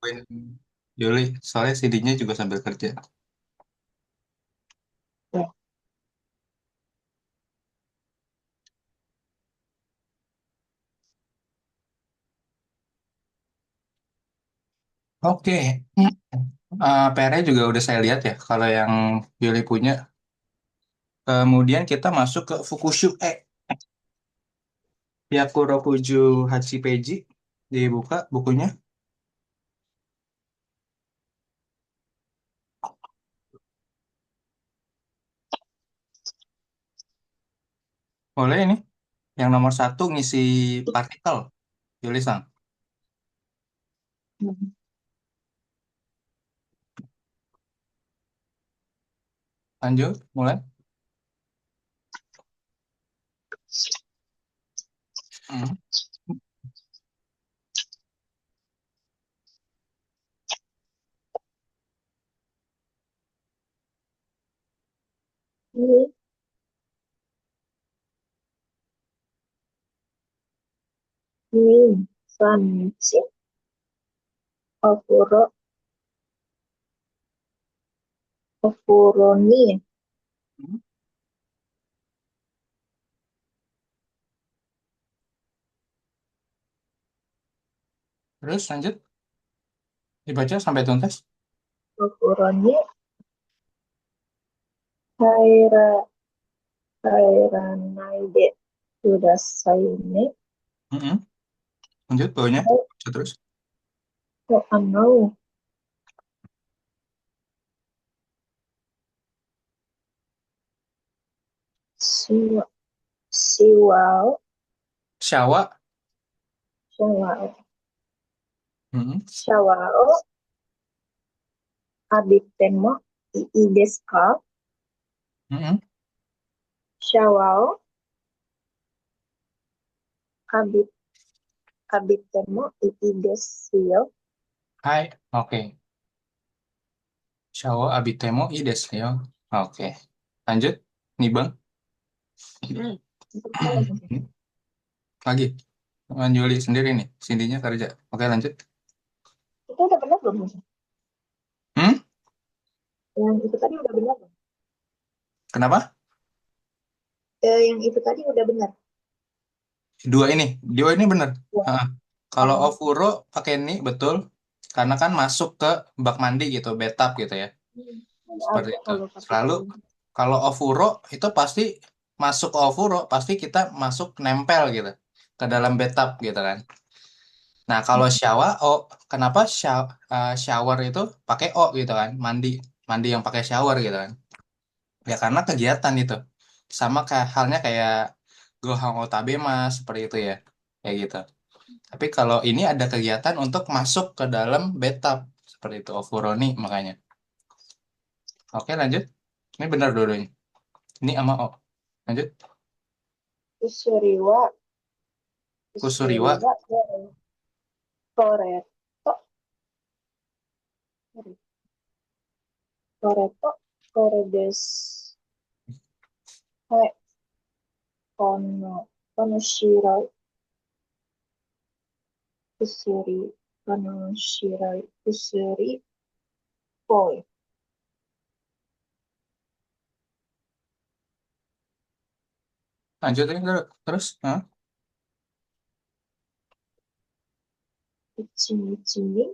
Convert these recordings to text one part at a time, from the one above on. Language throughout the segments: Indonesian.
Poin Juli, soalnya CD-nya juga sambil kerja. Ya. Oke, PR-nya juga udah saya lihat ya, kalau yang Juli punya. Kemudian kita masuk ke Fukushu Yakurokuju Hachipeji. Dibuka bukunya. Boleh ini. Yang nomor satu ngisi partikel, Juli-san. Hmm. Lanjut, mulai. Hmm. Ini Sanji Ofuro Ofuroni. Terus lanjut, dibaca sampai tuntas. Ofuroni Haira Hairanaide Kudasai ne. Mm-mm. Lanjut, bawahnya. Baca terus. Oh, ano, siwa, siwao, Syawa. siwao, Mm-mm. siwao, abitemo, ii desu ka? Mm-mm. Siwao, abit, abitemo, ii desu yo. Hai, oke. Syawa abitemo i desu yo. Oke. Lanjut, nih bang. Hmm. Itu kita lagi. Lagi. Juli sendiri nih. Cindy-nya kerja. Oke, lanjut. Itu udah benar belum, Mas? Hmm? Yang itu tadi udah benar belum? Kenapa? Yang itu tadi udah benar. Dua ini. Dua ini bener. Ya. Ah. Kalau Oh. Ofuro pakai ini, betul. Karena kan masuk ke bak mandi gitu, bathtub gitu ya. Hmm. Ada Seperti agak itu. kalau Lalu partikelnya. kalau Ofuro itu pasti masuk ke Ofuro pasti kita masuk nempel gitu ke dalam bathtub gitu kan. Nah kalau shower, oh kenapa shower itu pakai O gitu kan? Mandi, mandi yang pakai shower gitu kan? Ya karena kegiatan itu. Sama kayak halnya kayak Gohang Otabema seperti itu ya, kayak gitu. Tapi kalau ini ada kegiatan untuk masuk ke dalam bathtub seperti itu Ofuroni makanya. Oke lanjut. Ini benar dulu-duanya. Ini sama O. Lanjut. Kusuriwa, Kusuriwa. kusuriwa, Toreto, Toreto, Toredes, Hai, Kono, Konoshirai, Kusuri, Konoshirai, Kusuri, Poi, Lanjutin terus. Hah? Ichimi, Ichimi,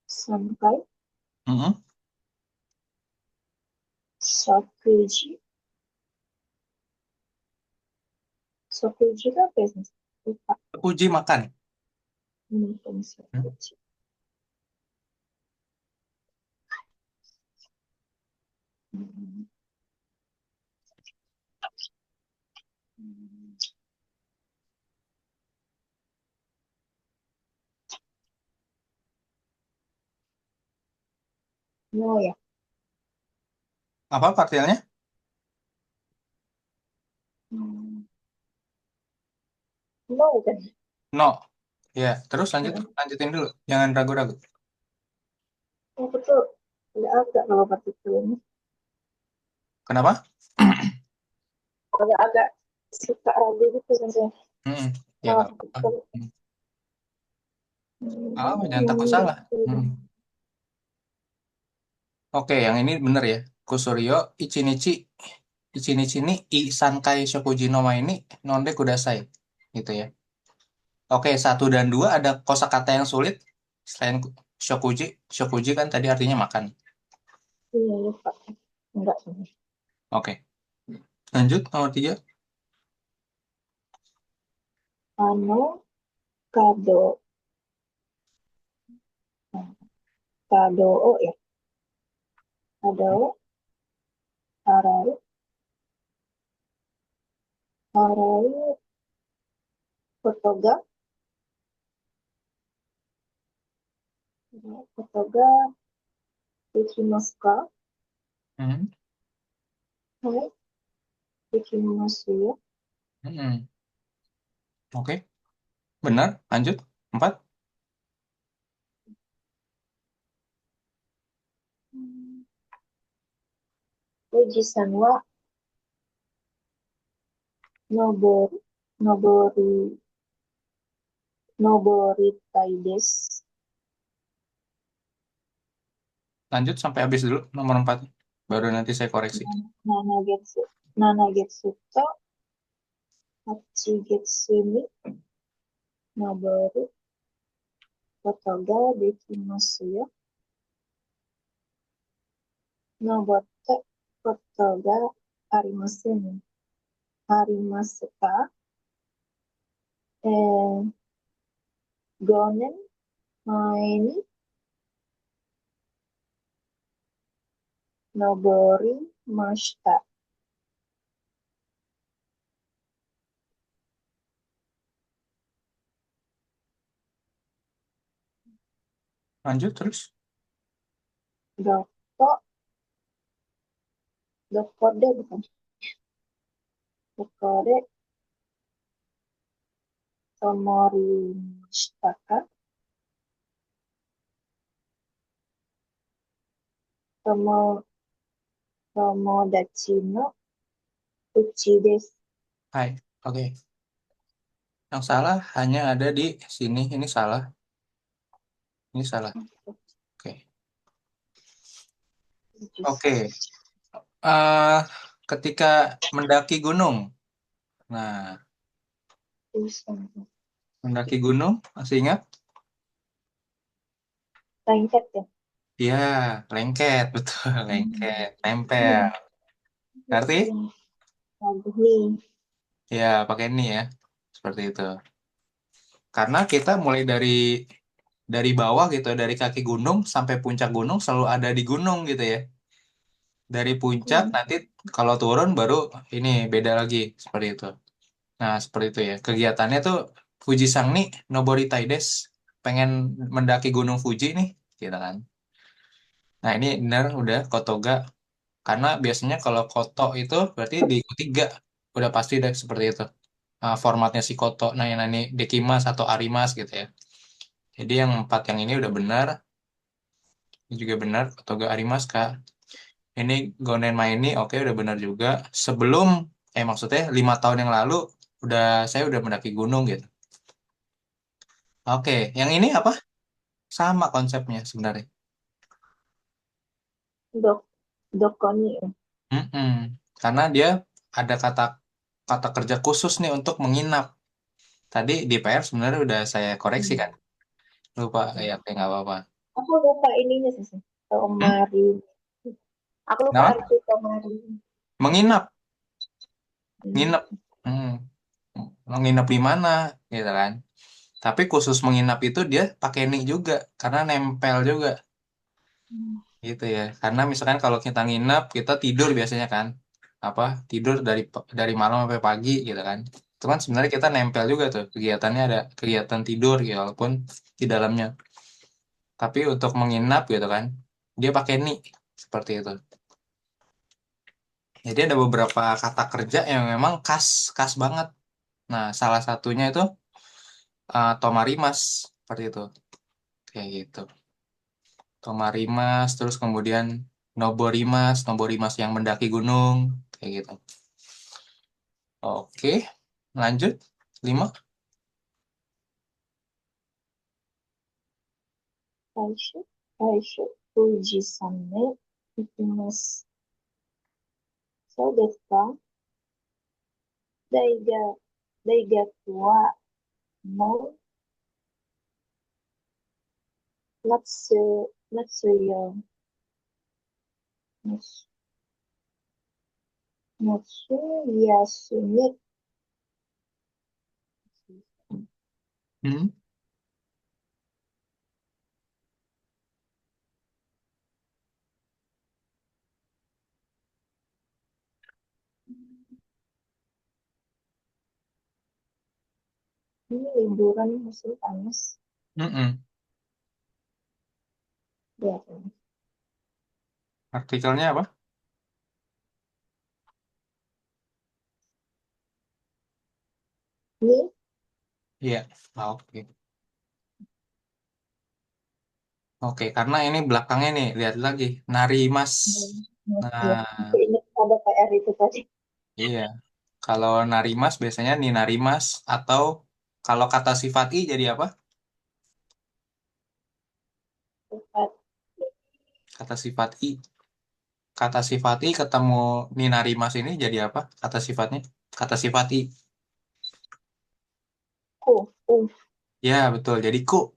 Sankai, Mm-mm. Sakuji, Sakuji itu apa ya? Lupa. Puji makan. Hmm? Sakuji. Hmm. Hmm. No ya. Apa partialnya? Hmm. No bukan. No. Ya, terus Heeh. lanjutin dulu. Jangan ragu-ragu. Oh betul. Ada agak kalau partikel ini. Kenapa? Agak-agak suka ragu gitu kan saya. Mm-mm. Ya Kalau nggak apa-apa. partikel. Hmm. Oh, jangan takut salah. Hmm. Oke, yang ini bener ya. Kusuryo Ichinichi Ichinichi ni I Sankai Shokuji no Mai ni Nonde Kudasai. Gitu ya. Oke, satu dan dua ada kosakata yang sulit selain Shokuji. Shokuji kan tadi artinya makan. Iya, lupa. Enggak sih. Oke, lanjut nomor tiga. Ano, kado, kado, oh ya, kado, harai, harai, kotoga, kotoga, ikimasu ka? Hmm. Hai, ikimasu ya. Hmm. Oke, benar. Lanjut. Empat. Fujisan wa nobori, nobori, noboritai desu. Lanjut sampai habis dulu nomor empat. Baru nanti saya koreksi. Nanagetsu, Nanagetsu to Hachigetsu ni noboru koto ga dekimasu yo. Nobotte koto ga arimasen. Arimasu ka? 5年前に登りました。Lanjut terus. どこ、どこで、どこで泊まりましたか？とも、友達のうちです。 Hai. Oke. Yang salah hanya ada di sini. Ini salah. Ini salah. Oke. Oke. eh Ketika mendaki gunung. Nah, mendaki gunung, masih ingat? Lengket ya? Iya, lengket, betul, lengket, nempel. Ngerti? Bagus nih. Ya, pakai ini ya, seperti itu. Karena kita mulai dari bawah gitu, dari kaki gunung sampai puncak gunung selalu ada di gunung gitu ya. Dari puncak nanti kalau turun baru ini beda lagi seperti itu. Nah, seperti itu ya. Kegiatannya tuh Fujisang nih Noboritai desu. Pengen mendaki Gunung Fuji nih, gitu kan. Nah, ini benar udah Kotoga. Karena biasanya kalau Koto itu berarti di ketiga. Udah pasti udah seperti itu. Formatnya si Koto. Nah, yang ini Dekimas atau Arimas gitu ya. Jadi yang empat yang ini udah benar. Ini juga benar. Kotoga Arimas, Kak. Ini Gonen ini oke udah benar juga. Sebelum, maksudnya 5 tahun yang lalu, saya udah mendaki gunung gitu. Oke, yang ini apa? Sama konsepnya sebenarnya. Dok, dokoni ya? Mm-mm. Karena dia ada kata kata kerja khusus nih untuk menginap. Tadi di PR sebenarnya udah saya koreksi kan. Lupa ya, kayak nggak apa-apa. Aku lupa ininya sih. Hmm? Tomari. Aku lupa Kenapa? arti tomari. Menginap, Hmm. nginep. Hmm. Menginap di mana, gitu kan? Tapi khusus menginap itu dia pakai nik juga, karena nempel juga, gitu ya. Karena misalkan kalau kita nginap, kita tidur biasanya kan, apa? Tidur dari malam sampai pagi, gitu kan? Itu kan sebenarnya kita nempel juga tuh kegiatannya ada kegiatan tidur, gitu, walaupun di dalamnya. Tapi untuk menginap gitu kan, dia pakai nik seperti itu. Jadi ada beberapa kata kerja yang memang khas khas banget. Nah, salah satunya itu tomarimas seperti itu, kayak gitu. Tomarimas, terus kemudian noborimas, noborimas yang mendaki gunung, kayak gitu. Oke, lanjut. 5. 最初、富士山へ行きます。そうですか？大学は夏、夏よ、夏、夏休み。Hmm? Ini liburan musim panas. Mm-mm. Ya, Artikelnya apa? ini Iya. Ah, oke. Oke, karena ini belakangnya nih, lihat lagi. Nari Mas. ya, Nah, aku ingat ada PR itu tadi. iya. Kalau Nari Mas biasanya nih Nari Mas. Atau kalau kata sifat i jadi apa? Tempat Kata sifat i. Kata sifat i ketemu nih Nari Mas ini jadi apa? Kata sifatnya? Kata sifat i. ku, Ya, betul. Jadi ku.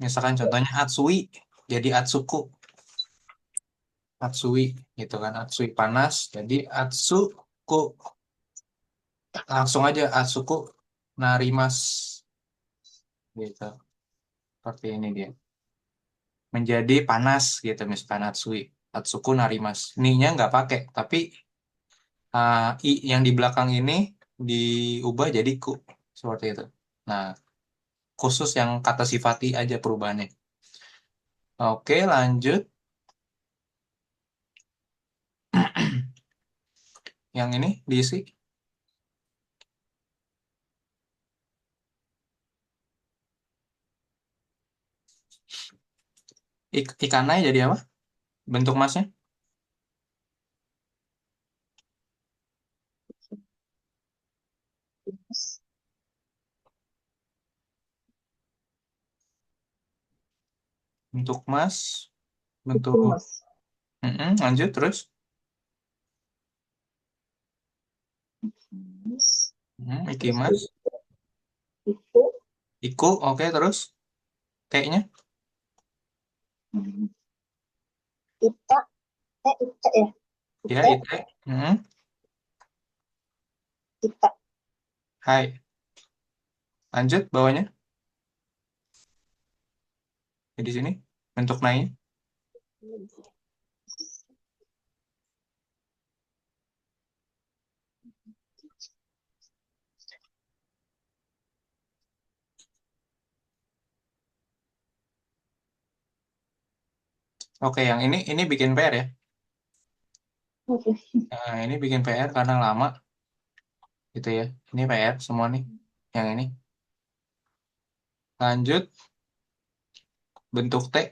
Misalkan ya, contohnya Atsui. Jadi Atsuku. Atsui. Gitu kan. Atsui panas. Jadi Atsuku. Langsung aja Atsuku Narimas. Gitu. Seperti ini dia. Menjadi panas gitu misalkan Atsui. Atsuku Narimas. Ni-nya nggak pakai. Tapi i yang di belakang ini diubah jadi ku. Seperti itu. Nah, khusus yang kata sifati aja perubahannya. Oke, lanjut. Yang ini diisi. Ikannya jadi apa? Bentuk masnya? Mas. Bentuk mas. Bentuk. Itu mas. Mm-mm, lanjut terus. Mas. Iki Terus mas. itu, Iku, oke terus. T-nya. hmm, ita, ita ya, Ya, ita, ite. Mm-mm. ita. Hai. Lanjut bawahnya. Di sini. Bentuk naik. Oke, yang ini bikin PR ya. Oke. Nah, ini bikin PR karena lama gitu ya. Ini PR semua nih. Yang ini. Lanjut bentuk T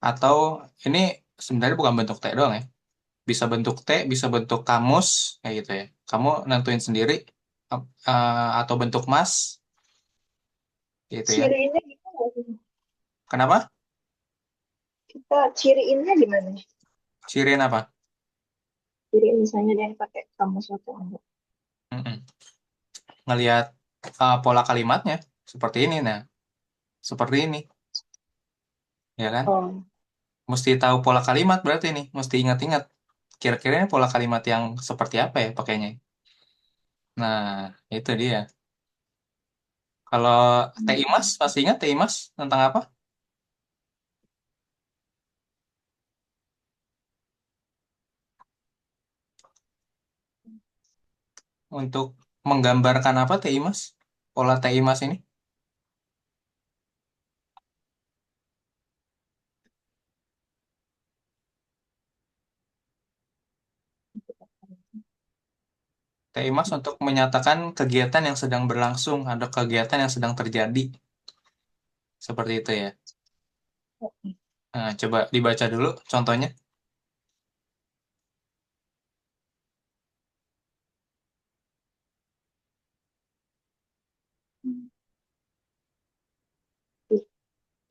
atau ini sebenarnya bukan bentuk T doang ya. Bisa bentuk T, bisa bentuk kamus kayak gitu ya. Kamu nentuin sendiri atau bentuk mas gitu ya. Ciriinnya gimana sih? Kenapa? Kita ciriinnya gimana? Ciriin apa? Ciriin misalnya dia yang pakai kamus atau enggak. Mm-mm. Ngelihat pola kalimatnya seperti ini nah, seperti ini ya kan? Oh, Mesti tahu pola kalimat berarti nih, mesti ingat-ingat kira-kira ini pola kalimat yang seperti apa ya pakainya. Nah, itu dia. Kalau TI Mas, pasti ingat TI Mas tentang apa? Untuk menggambarkan apa TI Mas? Pola TI Mas ini? TI Mas untuk menyatakan kegiatan yang sedang berlangsung, ada kegiatan yang sedang terjadi. Seperti itu ya. Nah, coba dibaca dulu contohnya.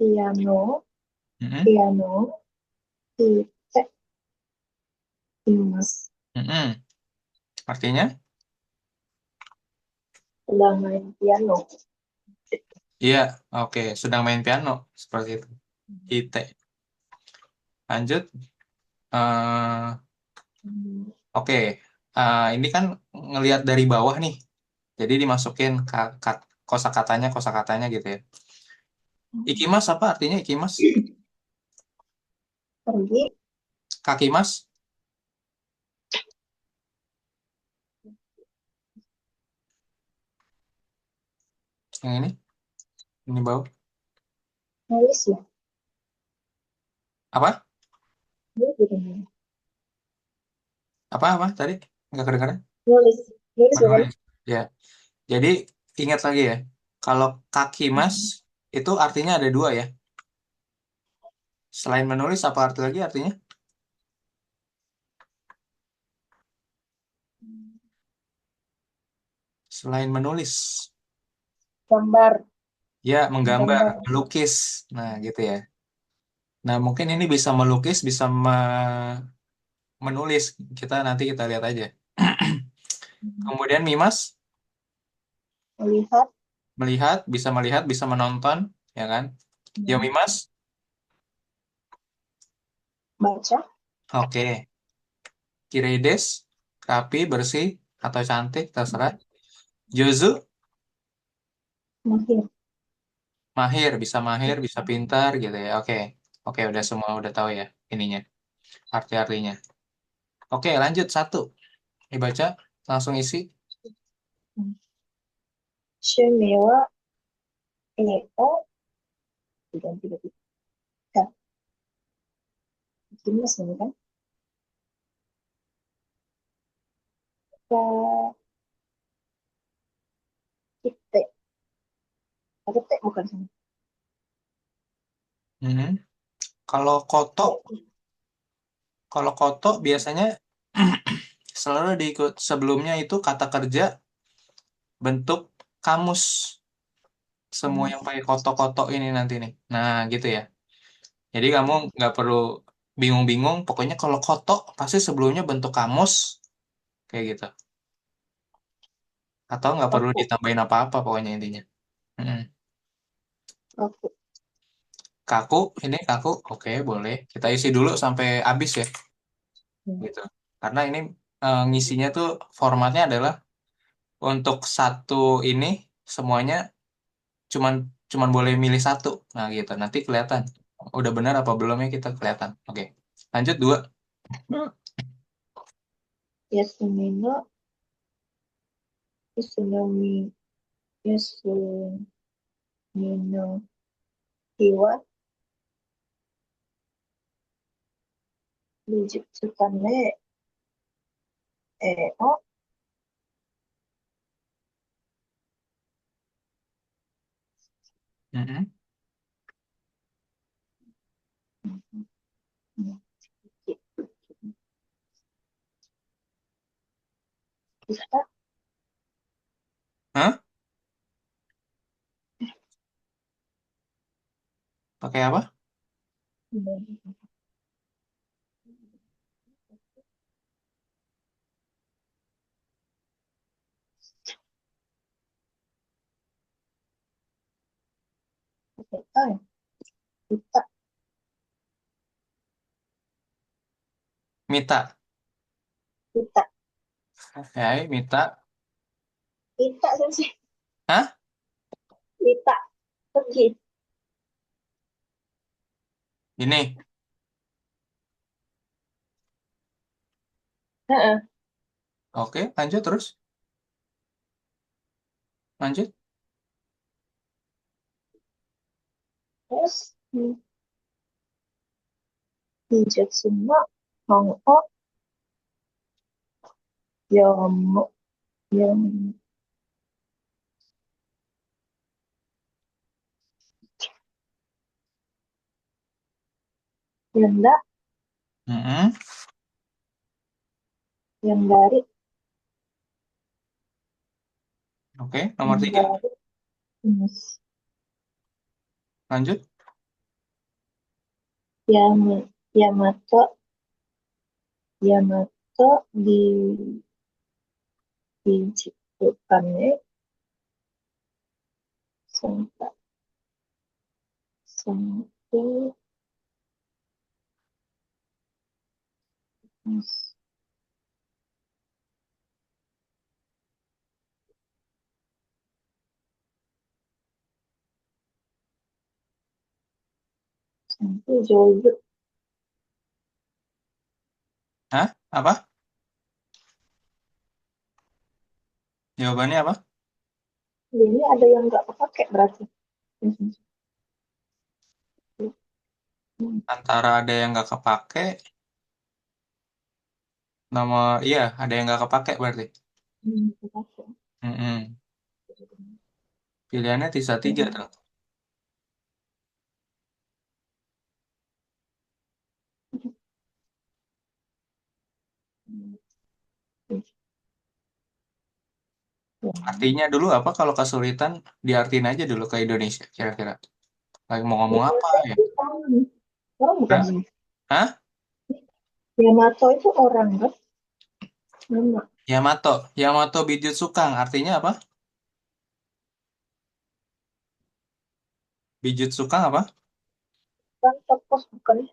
piano, Mm-mm. piano, titik, imas. Mm-mm. Artinya? Sedang main piano. Iya, oke. Sedang main piano. Seperti itu. IT. Lanjut. Eh, Hmm. oke. Ini kan ngelihat dari bawah nih. Jadi dimasukin kosakatanya gitu ya. Ikimas apa artinya ikimas? Pergi, Kaki mas? Yang ini? Ini bawah. nulis ya. Apa? Dia juga nulis. Apa tadi? Nggak kedengeran? Nulis, nulis bukan? Menulis. Ya. Jadi ingat lagi ya. Kalau kaki mas itu artinya ada dua ya. Selain menulis apa arti lagi artinya? Selain menulis. Gambar, Ya, menggambar, gambar. melukis. Nah, gitu ya. Nah, mungkin ini bisa melukis, bisa menulis. Kita lihat aja. Kemudian Mimas Melihat, melihat, bisa menonton, ya kan? Yo Mimas, baca, oke. Kireides, rapi, bersih, atau cantik, terserah. Jozu, mahir. mahir, bisa pintar, gitu ya. Oke, oke, udah semua udah tahu ya ininya, arti-artinya. Oke, lanjut satu. Dibaca, langsung isi. Shemewa, eo, diganti ganti. Gimas ini kan. Kita, kita, kita bukan sama. Mhm. Kalau koto, kalau koto biasanya selalu diikut sebelumnya itu kata kerja bentuk kamus. Semua yang pakai koto-koto ini nanti nih. Nah, gitu ya. Jadi kamu nggak perlu bingung-bingung. Pokoknya kalau koto pasti sebelumnya bentuk kamus kayak gitu. Atau nggak perlu Aku, ditambahin apa-apa pokoknya intinya. Mm-mm. aku. Kaku, ini kaku. Oke, boleh. Kita isi dulu sampai habis ya. Gitu. Karena ini ngisinya tuh formatnya adalah untuk satu ini semuanya cuman cuman boleh milih satu. Nah, gitu. Nanti kelihatan. Udah benar apa belumnya kita kelihatan. Oke. Lanjut dua. Yasumi no, Yasunami, Yasumi no, Hiwa, Bijutsukan o, Mm-mm. kita, Hah? Pakai apa? kita, kita, Mita. kita, Hai, Mita. kita, sensei, Hah? kita, pergi. Ini. Heeh. Oke, lanjut terus. Lanjut. Terus, Bijutsu no, Hong o, Yomo, Yom, Yanda, Mm-mm. yang dari, Oke, nomor yang tiga. dari, Mas, Lanjut. Yama, Yamato, Yamato diciptakannya sampai sampai sampai Jojo. Hah? Apa? Jawabannya apa? Ini ada yang nggak kepake berarti. Antara ada yang nggak kepake, iya ada yang nggak kepake berarti. Kepake. Mm-mm. Pilihannya sisa tiga tuh. Artinya dulu apa kalau kesulitan diartiin aja dulu ke Indonesia kira-kira. Lagi mau ngomong apa Yamato ya? itu orang, orang bukan Hah? sih? Hah? Yamato itu orang kan? Nama Yamato. Yamato Bijutsu-kang artinya apa? Bijutsu-kang apa? kan tokoh bukan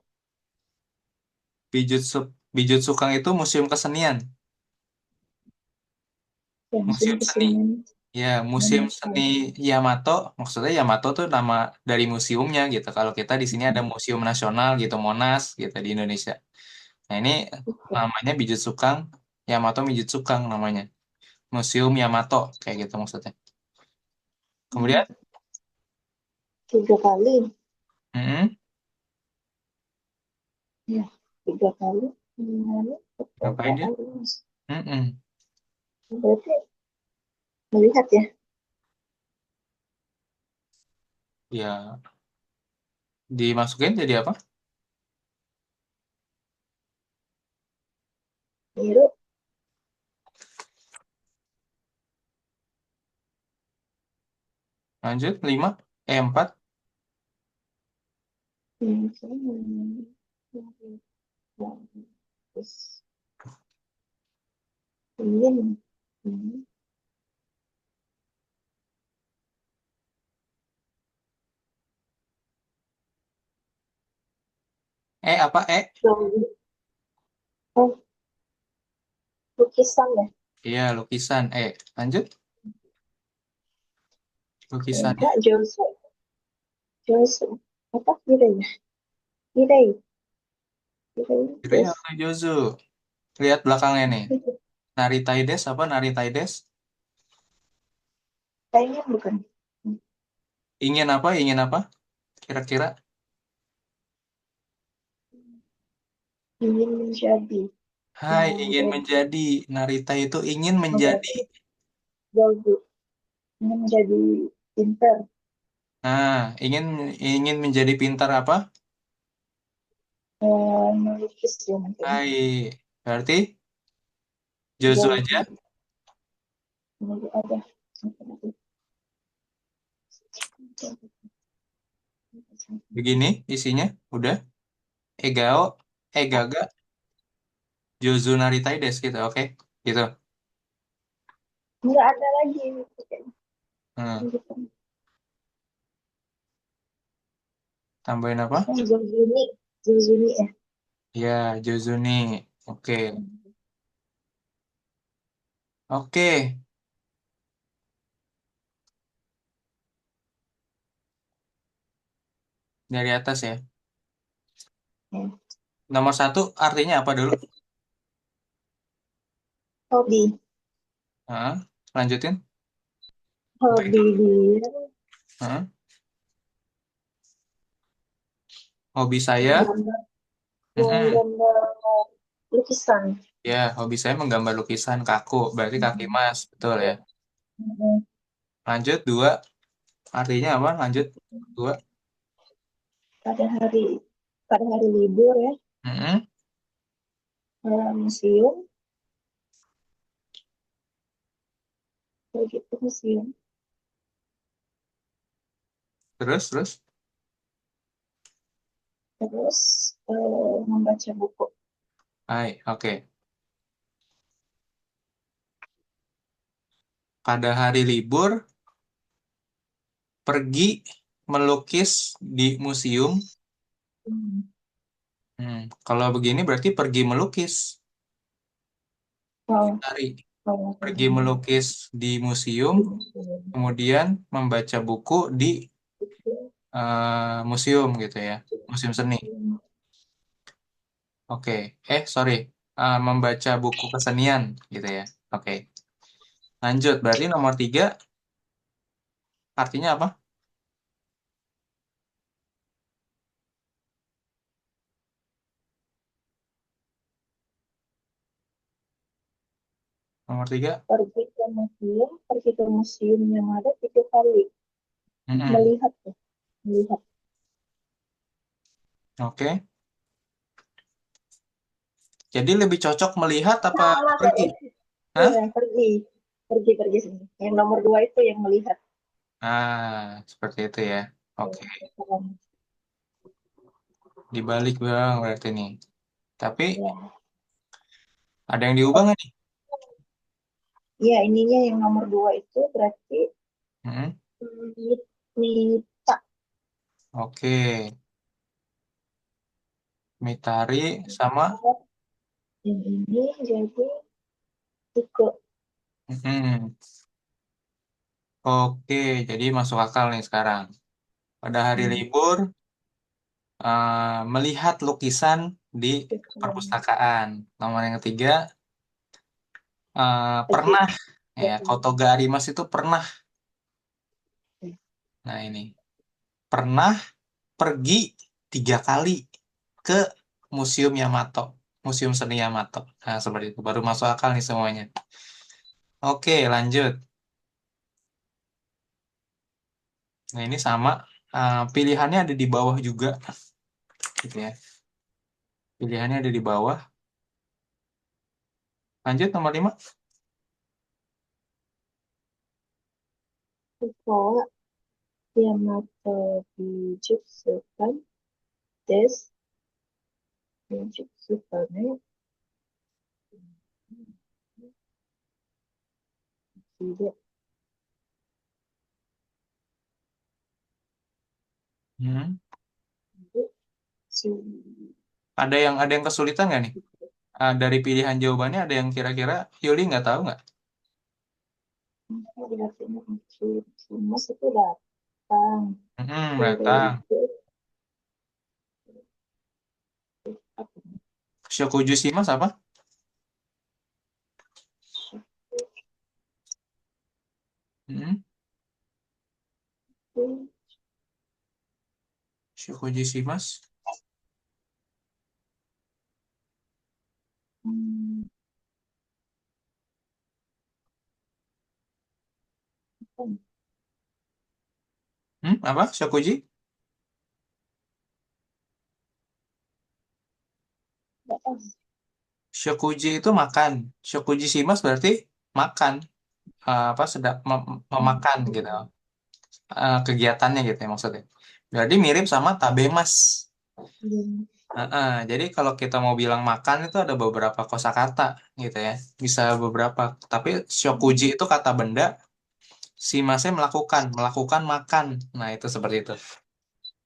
Bijutsu Bijutsu-kang itu museum kesenian. yang musim Museum seni. kesenian. Ya, Museum Seni Yamato. Yamato, maksudnya Yamato tuh nama dari museumnya gitu. Kalau kita di sini ada Museum Nasional gitu, Monas gitu di Indonesia. Nah, ini namanya Bijutsu-kang, Yamato Bijutsu-kang namanya. Museum Yamato kayak gitu maksudnya. Kemudian, 3 kali. mm-mm, Ya, 3 kali. Lalu ngapain dia? pertanyaan Mm-mm. berarti melihat ya. Ya, dimasukin jadi apa? Biru. Lanjut, 5, 4. Terus ingin. Apa? Oh, lukisan ya. Iya, lukisan. Lanjut. Lukisannya. Enggak, Josu. Josu. Apa kira ya? Kira. Kira. Kira Terus atau Jozu? Lihat belakangnya nih. Naritaides apa Naritaides? kayaknya bukan. Ingin apa? Ingin apa? Kira-kira. Ingin menjadi. Hai, Ingin ingin menjadi. menjadi. Narita itu ingin Oh, menjadi. berarti Josu. Ingin menjadi pintar. Nah, ingin menjadi pintar apa? Melukis ya mungkin. Hai, berarti Jozu Josu. aja. Ini ada. Begini isinya. Udah. Egao, Egaga, Jozu Naritaides gitu. Oke, gitu. Enggak ada lagi. Hmm. Tambahin apa? Zozuni. Zozuni ya. Ya, Jozu nih. Oke. Oke. Dari atas ya. Ya. Nomor satu artinya apa dulu? Hobi. Hah? Lanjutin. Apa itu? Hobi dia Hah? Hobi saya. menggambar, Mm-mm. lukisan. Ya, hobi saya menggambar lukisan kaku. Berarti kaki Mhm. mas. Betul ya. Mhm. Lanjut, dua. Artinya apa? Lanjut. Dua. Pada hari libur ya, Mm-mm. museum, begitu museum. Terus, terus. Terus membaca buku. Hai, oke. Pada hari libur, pergi melukis di museum. Hmm. Kalau begini berarti pergi melukis. Kalau Hari. kalau Pergi melukis di museum, di museum kemudian membaca buku di itu museum gitu ya. Museum seni. Oke. Sorry. Membaca buku kesenian gitu ya. Oke. Lanjut. Berarti nomor 3 artinya apa? Nomor 3. pergi ke museum yang ada 3 kali. Mm-mm. Melihat ya, melihat. Oke. Jadi lebih cocok melihat apa Sama pergi? kayak Hah? iya, pergi. Pergi sini. Yang nomor 2 itu yang melihat. Seperti itu ya. Oke. Ya, Dibalik bang berarti nih. Tapi ya. ada yang diubah nggak nih? Ya, ininya yang nomor 2 itu berarti Mm-mm. Nita. Oke. Mitari sama. Yang ini jadi Tiko. Mm-mm. Oke, jadi masuk akal nih sekarang. Pada hari Hmm. libur, melihat lukisan di Tiko. perpustakaan. Nomor yang ketiga, Pergi. pernah ya, Pergi. Kotoga Arimas itu pernah. Nah ini, pernah pergi 3 kali ke Museum Yamato, Museum Seni Yamato. Nah seperti itu, baru masuk akal nih semuanya. Oke, lanjut. Nah ini sama, pilihannya ada di bawah juga, gitu ya. Pilihannya ada di bawah. Lanjut nomor 5. Tiko Yamato Bijutsu kan des Bijutsu kan tidak si Ada yang kesulitan nggak nih? Dari pilihan jawabannya ada yang kira-kira Yuli nggak tahu nggak? artinya si Mas itu datang Kuro Datang. itu apa Shokuju Shimas apa? Mm-mm. itu Shokuju Shimas. hmm, apa Apa? Shokuji? nggak tahu. Shokuji itu makan. Shokuji Shimas berarti makan. Apa sedang memakan gitu. Kegiatannya gitu ya maksudnya. Jadi mirip sama tabemas. Jadi kalau kita mau bilang makan itu ada beberapa kosakata gitu ya. Bisa beberapa. Tapi shokuji itu kata benda, si masnya melakukan makan. Nah, itu seperti itu.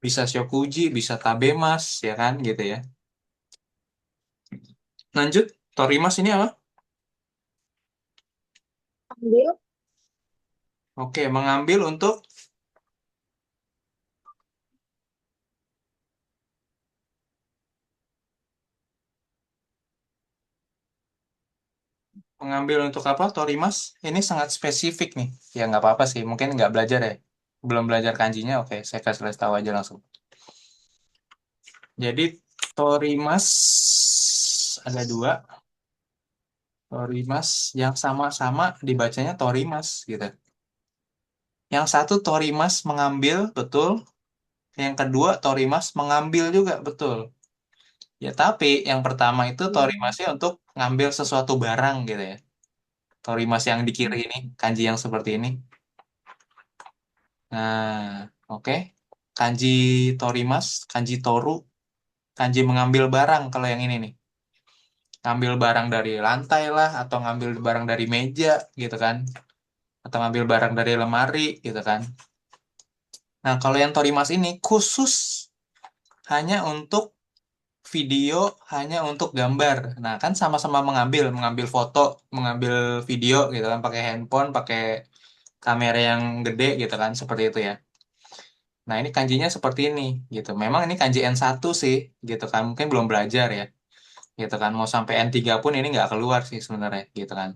Bisa shokuji, bisa tabemas, ya kan, gitu ya. Lanjut, torimas ini apa? Ambil Oke, mengambil untuk apa, torimas? Ini sangat spesifik nih. Ya, nggak apa-apa sih, mungkin nggak belajar ya. Belum belajar kanjinya, oke, saya kasih tahu aja langsung. Jadi, torimas ada dua. Torimas yang sama-sama dibacanya torimas, gitu. Yang satu torimas mengambil, betul. Yang kedua, torimas mengambil juga, betul. Ya, tapi yang pertama itu torimasnya untuk ngambil sesuatu barang gitu ya. Torimas yang di kiri ini, kanji yang seperti ini. Nah, oke. Kanji torimas, kanji toru. Kanji mengambil barang kalau yang ini nih. Ngambil barang dari lantai lah, atau ngambil barang dari meja gitu kan. Atau ngambil barang dari lemari gitu kan. Nah, kalau yang torimas ini khusus hanya untuk video, hanya untuk gambar. Nah, kan sama-sama mengambil foto, mengambil video gitu kan, pakai handphone, pakai kamera yang gede gitu kan, seperti itu ya. Nah, ini kanjinya seperti ini gitu. Memang ini kanji N1 sih gitu kan. Mungkin belum belajar ya gitu kan. Mau sampai N3 pun ini nggak keluar sih sebenarnya gitu kan.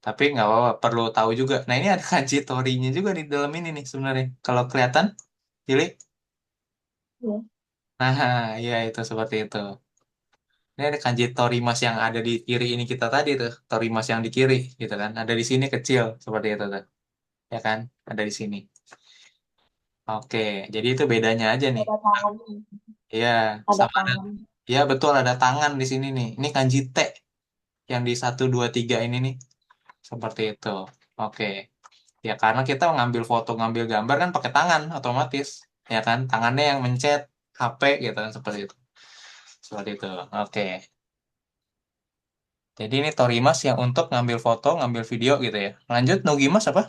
Tapi nggak apa-apa, perlu tahu juga. Nah, ini ada kanji torinya juga di dalam ini nih sebenarnya. Kalau kelihatan, Pilih. Ya. Nah, ya itu seperti itu. Ini ada kanji torimas yang ada di kiri ini kita tadi tuh. Torimas yang di kiri gitu kan. Ada di sini kecil seperti itu tuh. Ya kan? Ada di sini. Oke, jadi itu bedanya aja nih. Ada tangan, Iya, ada sama ada. tangan. Ya betul, ada tangan di sini nih. Ini kanji T yang di 1, 2, 3 ini nih. Seperti itu. Oke. Ya karena kita ngambil foto, ngambil gambar kan pakai tangan otomatis. Ya kan? Tangannya yang mencet HP gitu kan seperti itu. Seperti itu. Oke. Jadi ini Torimas yang untuk ngambil foto, ngambil video gitu ya. Lanjut, Nugimas apa?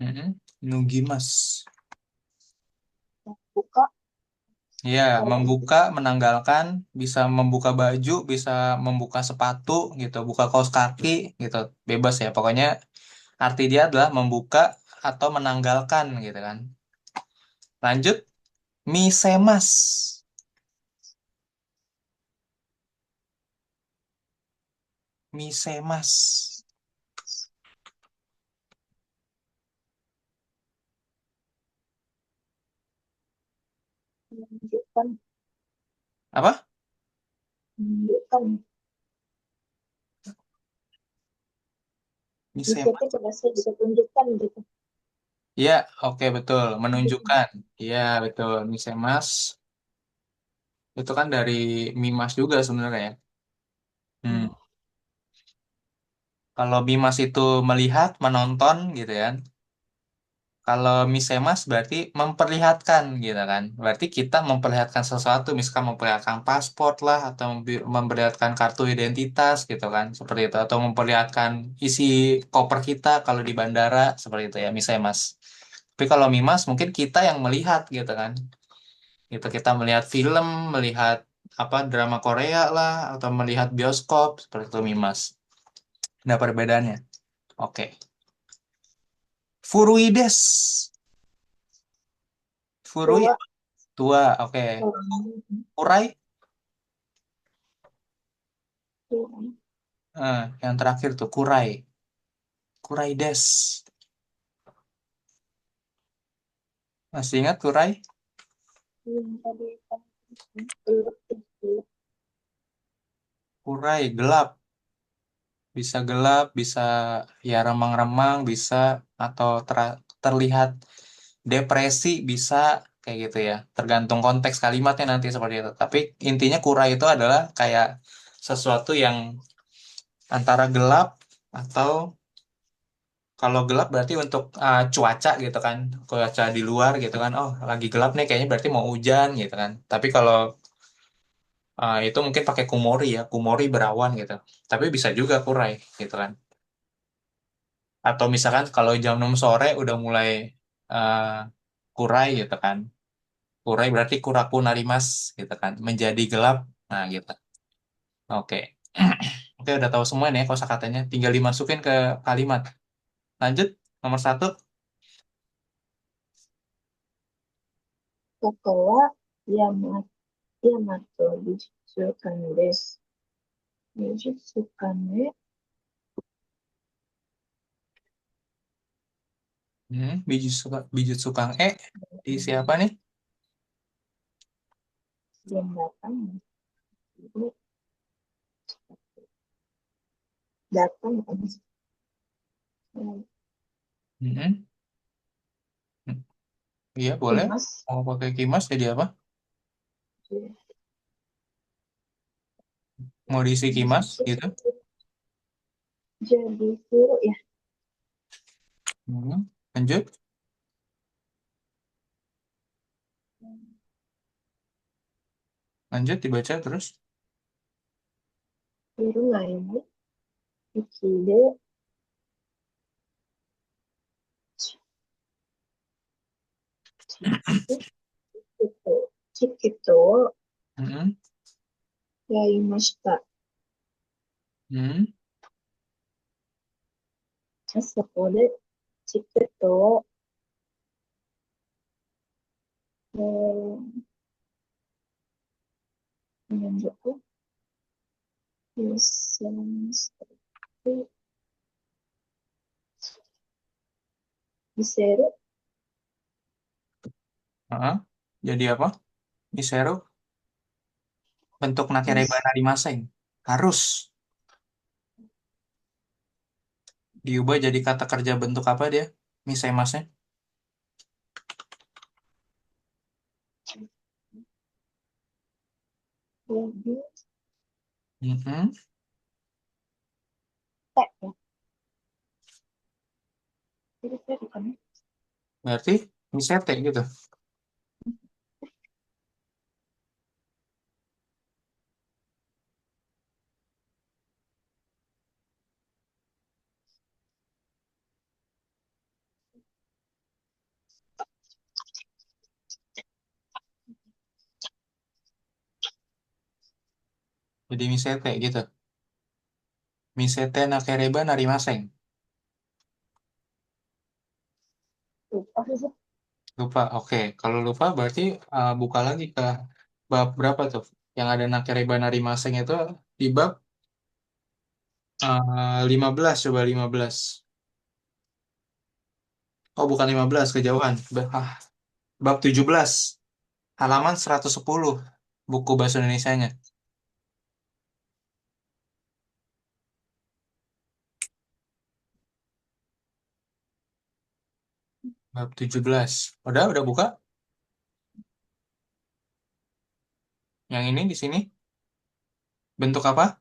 Mm-mm. Nugimas. Buka, Ya, kalau membuka, menanggalkan, bisa membuka baju, bisa membuka sepatu gitu, buka kaos kaki gitu. Bebas ya. Pokoknya arti dia adalah membuka atau menanggalkan gitu kan. Lanjut, misemas. Misemas. menunjukkan, Apa? menunjukkan. Bisa Misemas. itu bahasa bisa tunjukkan gitu. Iya, oke betul. Tunjukkan. Menunjukkan. Iya, betul. Misemas. Itu kan dari mimas juga sebenarnya ya. Hmm. Ya. Kalau mimas itu melihat, menonton gitu ya. Kalau misemas berarti memperlihatkan gitu kan. Berarti kita memperlihatkan sesuatu, misalkan memperlihatkan paspor lah, atau memperlihatkan kartu identitas gitu kan. Seperti itu. Atau memperlihatkan isi koper kita kalau di bandara, seperti itu ya, misemas. Tapi kalau mimas mungkin kita yang melihat gitu kan. Gitu, kita melihat film, melihat apa drama Korea lah, atau melihat bioskop, seperti itu mimas. Ada perbedaannya. Oke. Furuides. Furui Tua, tua, oke. orang Kurai, tua, yang terakhir tuh Kurai. Kurai des. Masih ingat Kurai? yang tadi kan gelap, gelap. Kurai gelap, bisa gelap, bisa ya remang-remang, bisa atau terlihat depresi, bisa kayak gitu ya. Tergantung konteks kalimatnya nanti seperti itu. Tapi intinya Kurai itu adalah kayak sesuatu yang antara gelap atau kalau gelap berarti untuk cuaca gitu kan, cuaca di luar gitu kan. Oh, lagi gelap nih kayaknya berarti mau hujan gitu kan. Tapi kalau itu mungkin pakai kumori ya, kumori berawan gitu. Tapi bisa juga kurai gitu kan. Atau misalkan kalau jam 6 sore udah mulai uh, kurai gitu kan. Kurai berarti kuraku narimas gitu kan, menjadi gelap. Nah, gitu. Oke. Oke, udah tahu semua nih ya kosakatanya. Tinggal dimasukin ke kalimat. Lanjut, nomor 1. Setelah Yamato Bijutsu desu. Bijutsu Kane Bijutsu Kang E di siapa nih? yang datang itu datang Hmm. Iya, boleh. Dimas Mau pakai kimas jadi apa? Mau diisi kimas gitu. jadi guru ya. Hmm. Lanjut. Lanjut dibaca terus. 夜がいに生きるチチチケットを Mm-mm. やりました。Mm-mm. そこでチケットを、なんだと、優先して見せる。Ah, jadi apa? Misero bentuk 見 nakereba せ narimaseng. Harus diubah jadi kata kerja bentuk apa dia? Misemasnya. る。Mm-mm. やってるかな。 Berarti misete gitu. Jadi misete gitu. Misete nakereba narimaseng. あ、そうそう。Lupa. Oke, kalau lupa berarti buka lagi ke bab berapa tuh? Yang ada nakereba narimaseng itu di bab 15, coba 15. Oh, bukan 15, kejauhan. Bab 17, halaman 110 buku bahasa Indonesianya. Bab 17. Udah buka? Yang ini di sini bentuk apa?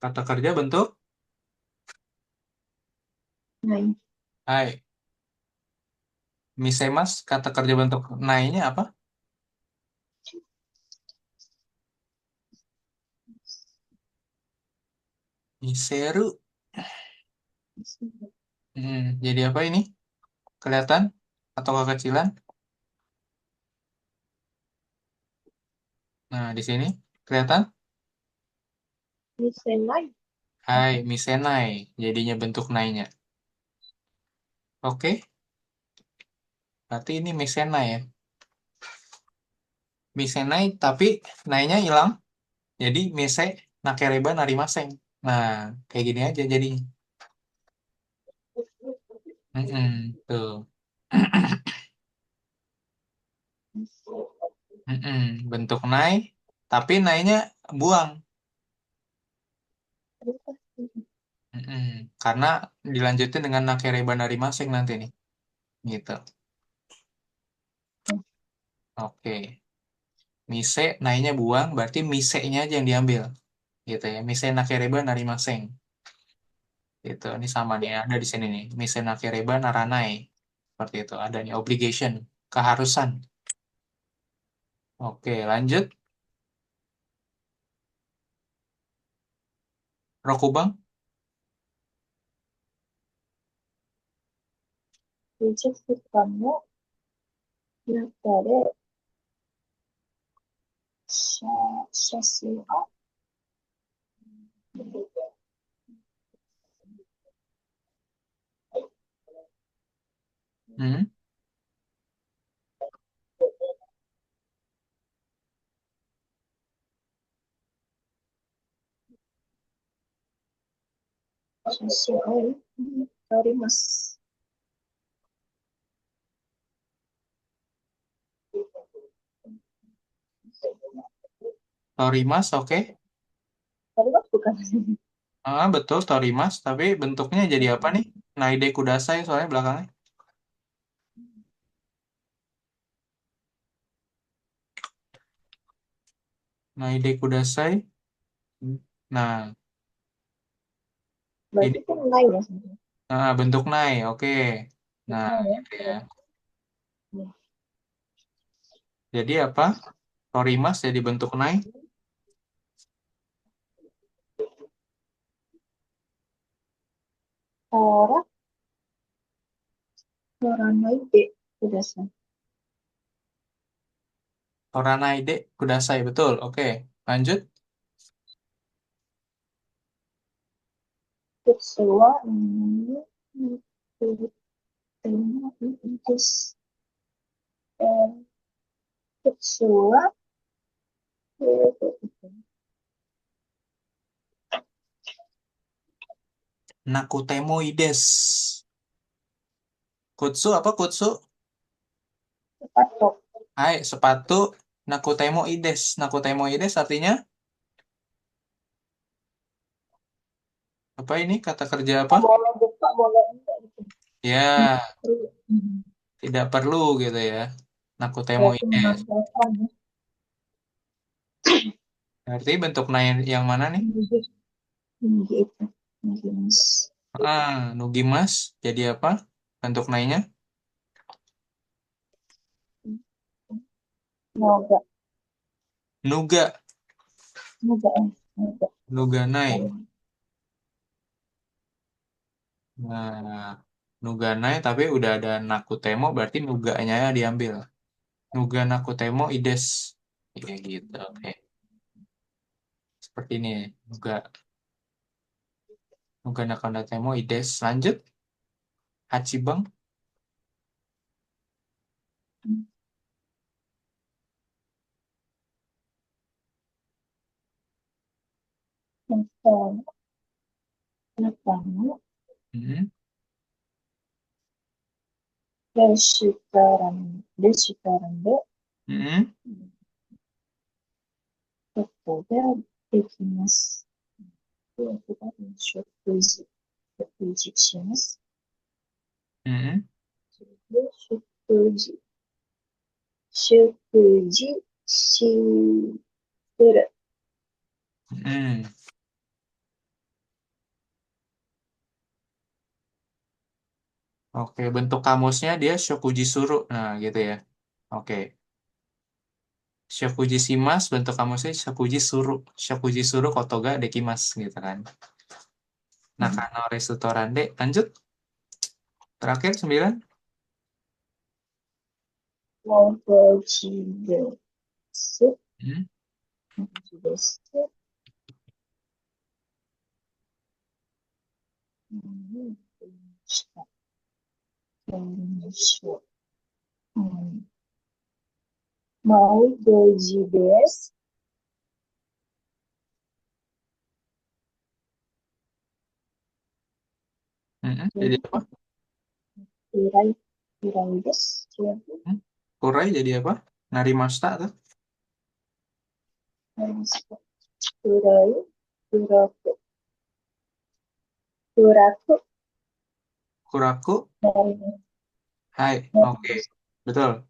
Kata kerja bentuk? ない。Hai. Misemas, kata kerja bentuk nainya apa? Miseru. Jadi apa ini? Kelihatan atau kekecilan? Nah, di sini kelihatan. 見せない。Hai, misenai. Jadinya bentuk nainya. Oke, berarti ini misenai ya. Misenai, tapi nainya hilang. Jadi mise nakereba narimaseng. Nah, kayak gini aja jadinya. Tuh. Bentuk nai, tapi nainya buang. Mm-mm. Karena dilanjutin dengan nakereba narimaseng nanti nih. Gitu. Oke. Mise, nainya buang, berarti mise-nya aja yang diambil. Gitu ya. Mise nakereba narimaseng. Gitu. Ini sama nih, ada di sini nih. Mise nakereba naranai. Seperti itu. Ada nih, obligation. Keharusan. Oke, lanjut. Rokubang. 美術館の中で写写真を Hmm. 写真を撮ります。Torimas, oke. Torimas bukan. Betul, Torimas. Tapi bentuknya jadi apa nih? Naide Kudasai soalnya belakangnya. Naide Kudasai. Nah, Berarti ini itu nilai ya sebenarnya. bentuk nai, oke. Nah, Oh ya, gitu ya. terus. Ya. Jadi apa? Torimas jadi bentuk nai. Tora, Toranoide. Udah sih. Toranaide kudasai, betul. Oke, lanjut. Kutsua, ini, ini, Kutsua, Nakutemoides. Kutsu apa kutsu? sepatu. Hai, sepatu Nakutemoides. Nakutemoides artinya apa ini? Kata kerja apa? Tak boleh buka, boleh enggak gitu. Ya, Hmm. tidak perlu gitu ya. Berarti Nakutemoides. menonjolkan ya. Berarti bentuk nai yang mana nih? Tinggi, tinggi itu. Tinggi, Mas. Nugimas. Jadi apa? Bentuk nainya? Noga, Nuga. noga, noga. Nuganai. Kalian. Nah, Nuganai tapi udah ada Nakutemo berarti Nuganya diambil. Nuga Nakutemo Ides. Kayak gitu. Oke. Seperti ini. Nuga. Nuga Nakutemo Ides. Lanjut. Hachibang. Yang pertama, Hmm. Deshikarande, Hmm. ここでできます。では、食事します。Hmm. それで、食事する。Hmm. Oke, bentuk kamusnya dia Shokujisuru. Nah, gitu ya. Oke. Shokujishimas bentuk kamusnya Shokujisuru. Shokujisuru kotoga dekimas gitu kan. Nakano Restoran D. Lanjut. Terakhir 9. もう一です。Hmm. もう一です。何したやりましょう。もう一時です。Hmm. Jadi apa? 依頼、依頼です。違う。Hmm? Kurai jadi apa? Narimashita tuh. ありますか。依頼、依頼、依頼、Kuraku. なります。Hai. なりま Oke. す。Betul.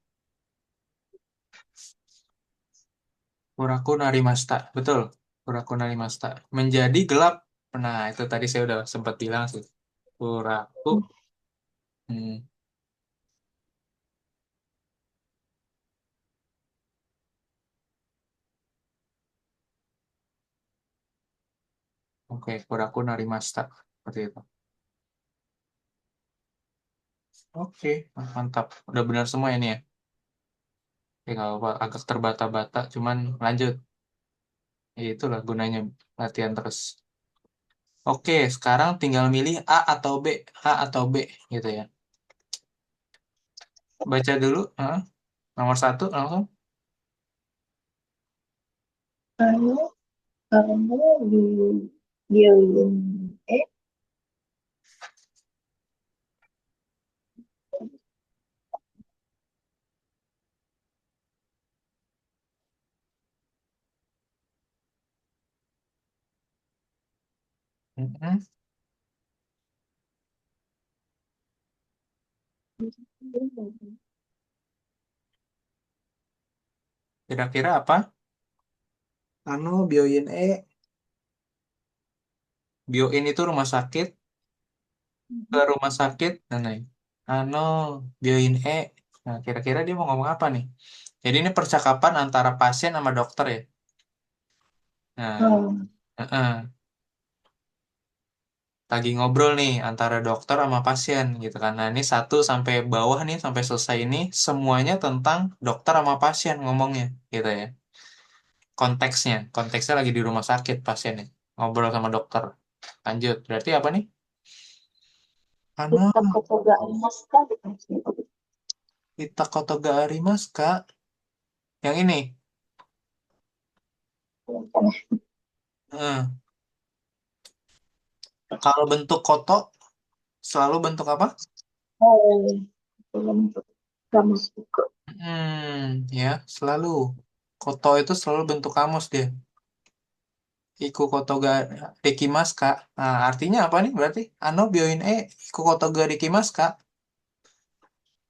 Kuraku Narimashita. Betul. Kuraku Narimashita. Menjadi gelap. Nah, itu tadi saya udah sempat bilang sih. Kuraku. Hmm. Oke. Kuraku Narimashita. Seperti itu. Oke. Mantap. Udah benar semua ini ya. Oke, nggak apa-apa. Agak terbata-bata. Cuman lanjut. Ya, itulah gunanya latihan terus. Oke, sekarang tinggal milih A atau B. A atau B gitu ya. Baca dulu. Nomor satu langsung. 病院へ、Mm-mm. Kira-kira apa? Bioin E. Bioin itu rumah sakit. Ke rumah sakit. Nah, nah. Ano, bioin E. Nah, kira-kira dia mau ngomong apa nih? Jadi ini percakapan antara pasien sama dokter ya. Nah, Hmm, heeh. Lagi ngobrol nih antara dokter sama pasien gitu kan. Nah, ini satu sampai bawah nih sampai selesai ini semuanya tentang dokter sama pasien ngomongnya gitu ya. Konteksnya lagi di rumah sakit pasiennya ngobrol sama dokter. Lanjut, berarti apa nih? Ano, kita ketegaan mas tadi kan. kita kotoga arimas kak. Yang ini. Eh, Kalau bentuk koto selalu bentuk apa? Oh, belum kamu suka. Ya, selalu. Koto itu selalu bentuk kamus dia. Iku koto ga dekimasu ka. Nah, artinya apa nih berarti? Ano bioin iku koto ga dekimasu ka.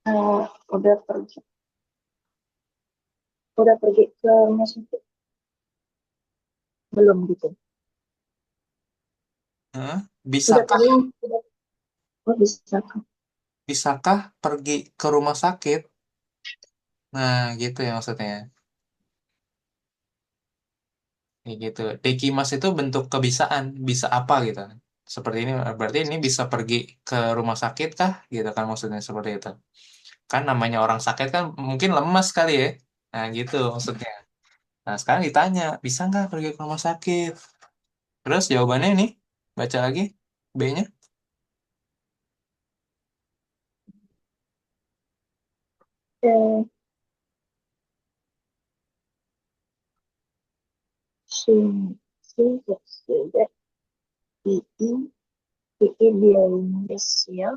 Eh, udah pergi, udah pergi ke rumah sakit belum gitu? Hah? Udah Bisakah, pernah, udah, oh bisa kan? bisakah pergi ke rumah sakit? Nah, gitu ya maksudnya. Kayak gitu. Dekimas itu bentuk kebisaan, bisa apa gitu. Seperti ini, berarti ini bisa pergi ke rumah sakit kah? Gitu kan maksudnya seperti itu. Kan namanya orang sakit kan mungkin lemas kali ya. Nah, gitu maksudnya. Nah, sekarang ditanya, bisa nggak pergi ke rumah sakit? Terus jawabannya ini, baca lagi B-nya. Eh, shin, shin, sudah, ii, ii biarin desu ya.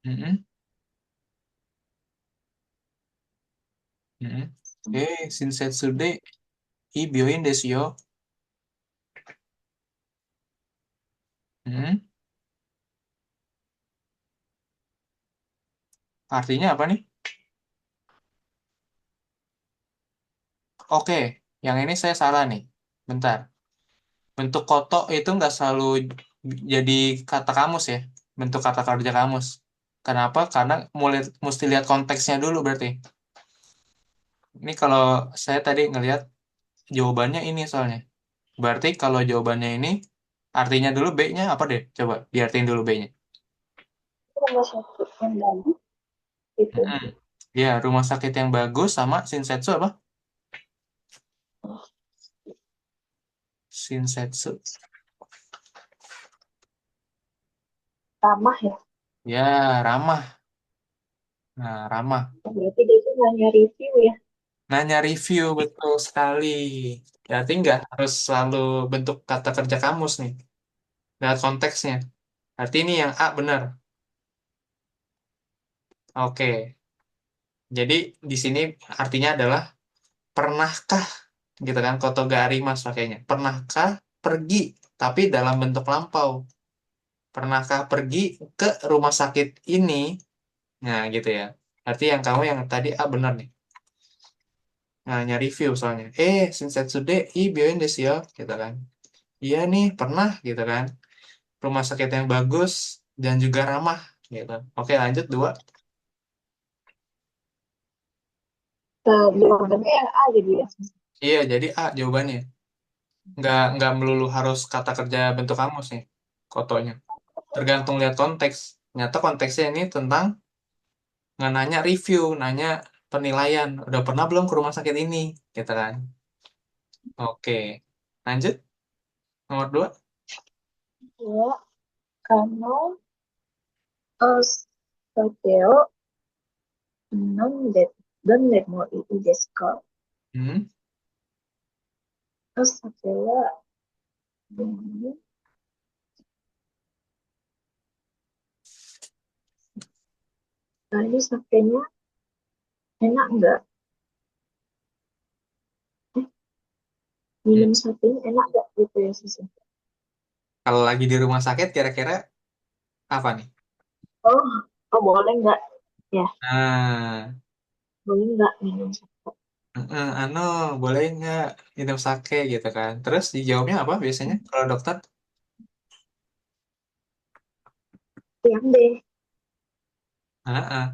Mm-mm, mm-mm. Shinsetsu de ibyoin desu yo. Mm-mm. Artinya apa nih? Oke, yang ini saya salah nih. Bentar. Bentuk koto itu nggak selalu jadi kata kamus ya. Bentuk kata kerja kamus. Kenapa? Karena mulai mesti lihat konteksnya dulu berarti. Ini kalau saya tadi ngelihat jawabannya ini soalnya. Berarti kalau jawabannya ini artinya dulu B-nya apa deh? Coba diartiin dulu B-nya. Rumah sakit yang bagus itu Mm-mm. Ya, rumah sakit yang bagus sama Shinsetsu apa? Shinsetsu. ramah ya. Ya, ramah. Nah, ramah. Berarti dia tuh nanya review ya. Nanya review betul sekali. Berarti nggak harus selalu bentuk kata kerja kamus nih. Lihat konteksnya. Berarti ini yang A benar. Oke. Jadi di sini artinya adalah pernahkah gitu kan kotoga arimas pakainya. Pernahkah pergi tapi dalam bentuk lampau. Pernahkah pergi ke rumah sakit ini? Nah, gitu ya. Arti yang kamu yang tadi A benar nih. Nah, nyari review soalnya. Shinsetsu de i bioin desu yo, gitu kan. Iya nih, pernah gitu kan. Rumah sakit yang bagus dan juga ramah gitu. Oke, lanjut dua. Nah, jawabannya yang A jadi ya. Iya, jadi A jawabannya. Nggak melulu harus kata kerja bentuk kamus nih, kotonya. Tergantung lihat konteks. Nyata konteksnya ini tentang nggak nanya review, nanya penilaian. Udah pernah belum ke rumah sakit ini, gitu kan? Oke, lanjut nomor dua. Ya, kamu Sateo non let mo ii desu ka? Hmm. Sateo hmm, tadi satenya enak nggak? Eh, Hmm. minum satenya enak nggak gitu ya sih? Kalau lagi di rumah sakit, kira-kira apa nih? Oh, oh boleh nggak? Ya, Nah, boleh nggak minum sake? anu, boleh nggak minum sake gitu kan? Terus dijawabnya apa biasanya kalau dokter? Yang deh. Ah, ah.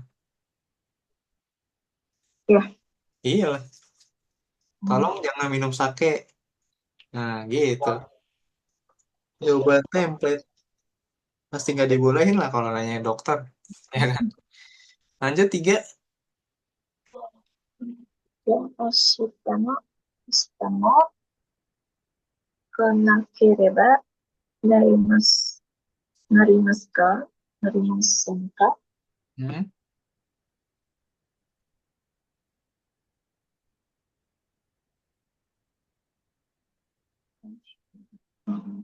Ya. Iya lah. Hmm. Tolong jangan minum sake. Nah, gitu. Jawaban template. Pasti nggak dibolehin lah kalau nanya dokter. Ya kan? Lanjut tiga. Ya, Oshitano, Oshitano, Konakereba, Narimasu, Narimasu ka? Narimasen ka? Hmm. Hmm.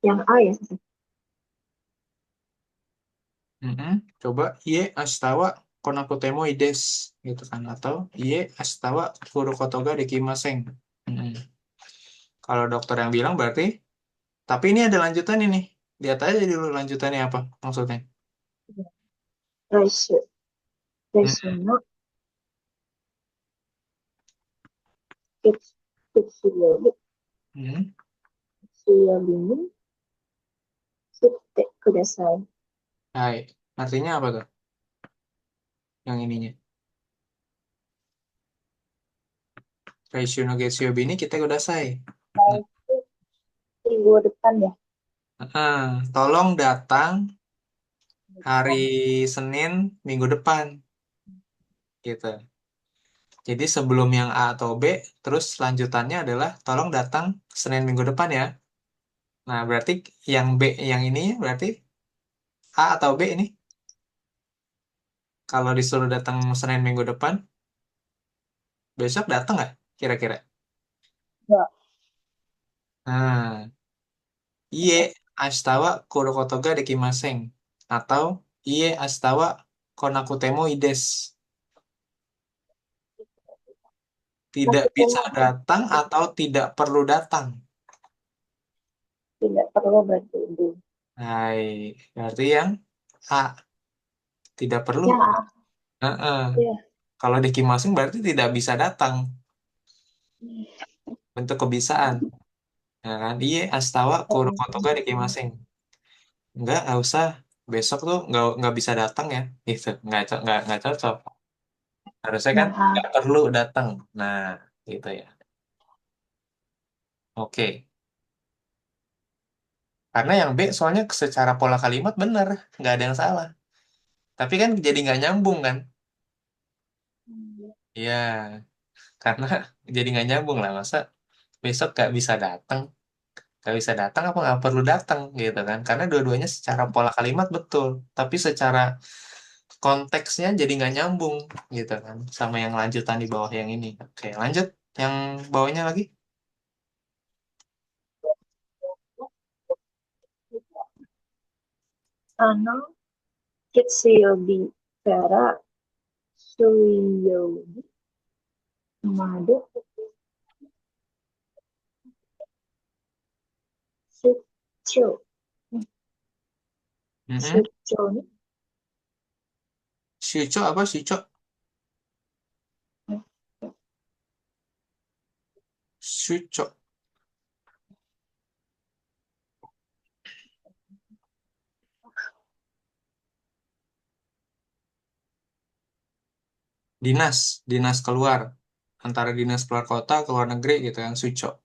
Yang A ya. Mm-mm. Coba Ie Ashitawa Konakutemo Ides gitu kan atau Ie Ashitawa Furukotoga Dekimaseng. Mm-mm. Kalau dokter yang bilang berarti tapi ini ada lanjutan ini. Lihat aja dulu lanjutannya apa maksudnya. Raishu, Raishu Mm-mm. no Ketsuyobi, Mm-mm. Ketsuyobi ni Sutte kudasai. Hai, artinya apa tuh? Yang ininya. Raishu no Getsuyobi ini kita udah say. Nah, Itu minggu depan ya. tolong datang Minggu hari depan. Senin minggu depan gitu. Jadi sebelum yang A atau B, terus lanjutannya adalah tolong datang Senin minggu depan ya. Nah, berarti yang B yang ini berarti A atau B ini kalau disuruh datang Senin minggu depan, besok datang nggak kira-kira? Ya, Nah, Iye ashitawa kurokotoga dekimaseng atau Iye ashitawa konakutemo ides. Tidak aku bisa temu datang atau tidak perlu datang. tidak perlu berarti ini. Hai, berarti yang A tidak perlu. Yang A, Heeh. ya. Kalau dekimaseng berarti tidak bisa datang. Bentuk kebisaan. Ya kan? Iya, astawa kuru kotoga dekimaseng. Nggak usah. Besok tuh nggak bisa datang ya. Gitu. Nggak cocok. Harusnya kan Yang A, nggak perlu datang. Nah, gitu ya. Oke. Karena yang B soalnya secara pola kalimat bener. Nggak ada yang salah. Tapi kan jadi nggak nyambung kan? Iya. Karena jadi nggak nyambung lah. Masa besok nggak bisa datang? Nggak bisa datang apa nggak perlu datang gitu kan? Karena dua-duanya secara pola kalimat betul. Tapi secara konteksnya jadi nggak nyambung gitu kan sama yang lanjutan di bawah yang ini. Oke, lanjut yang bawahnya lagi. ano, Kitsuyobi kara Suiyobi made Sucho. Mm-mm. Sucho ni Shucho apa Shucho? Shucho. Dinas, dinas keluar antara dinas keluar kota ke luar negeri gitu yang Shucho.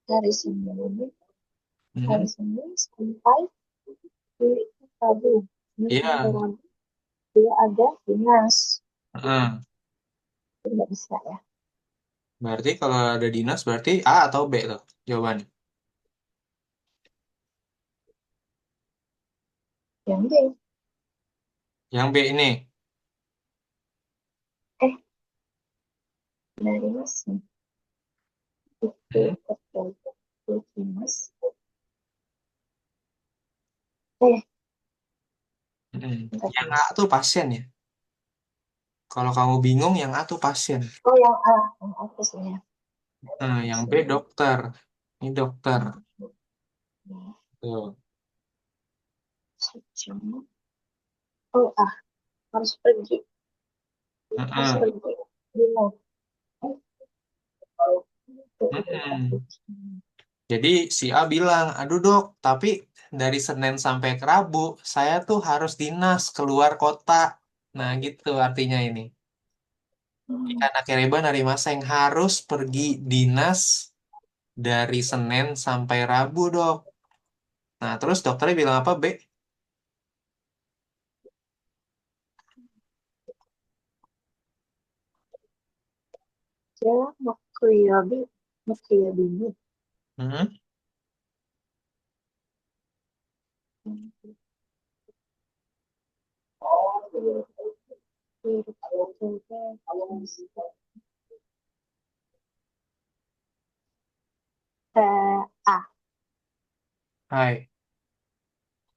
hari Senin, hari Mm-mm. Senin sampai di Rabu. Senin sampai Iya. Rabu dia ada dinas. Heeh. Tidak bisa ya. Berarti kalau ada dinas berarti A atau B tuh jawabannya. Yang D, Yang B ini. dari mas itu Mm-mm. terkait dinas. Eh, Mm-mm. bentar, Yang A Mas. tuh pasien ya. Kalau kamu bingung yang A tuh pasien. Oh, yang A pastinya. Nah, yang B dokter. Ini dokter. Tuh. Oh, harus pergi. Pas Mm-mm. pergi di mau Mm-mm. Jadi si A bilang, aduh dok, tapi dari Senin sampai ke Rabu, saya tuh harus dinas keluar kota. Nah gitu artinya ini. Ikan Akiriba dari Maseng harus pergi dinas dari Senin sampai Rabu dok. Nah terus dokternya bilang apa B? jalan mau kuliah di mau kuliah dulu. Hmm? Ah, Hai,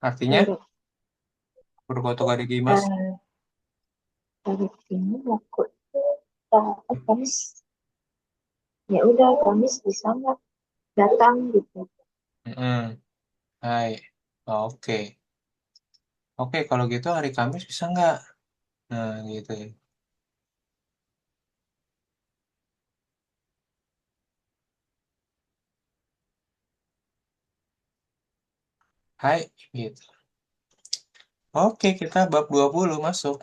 artinya dari berkotok dari Mas. dari sini mau ke Kamis, ya udah Kamis bisa nggak datang gitu. Mm-mm. Hai, oke. Oke, kalau gitu hari Kamis bisa nggak? Nah gitu ya. Hai, gitu. Oke, kita bab 20 masuk.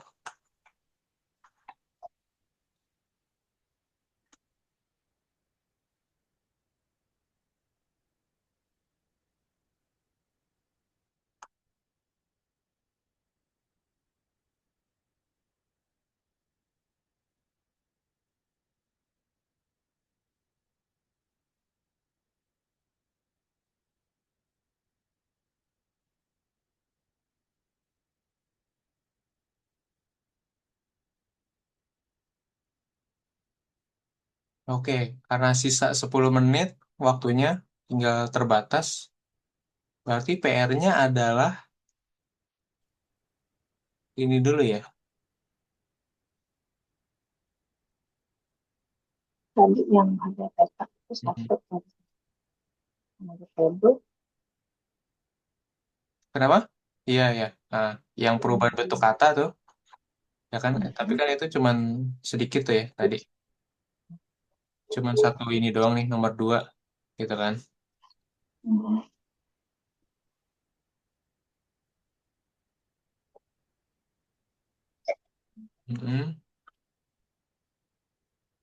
Oke, karena sisa 10 menit waktunya tinggal terbatas, berarti PR-nya adalah ini dulu ya. Tadi yang ada petak itu Mhm. satu tadi ada table. Kenapa? Iya, ya. Nah, yang perubahan bentuk kata tuh, ya kan? Tapi kan itu cuman sedikit tuh ya tadi. Cuman satu ini doang nih, nomor 2, gitu kan? Mhm.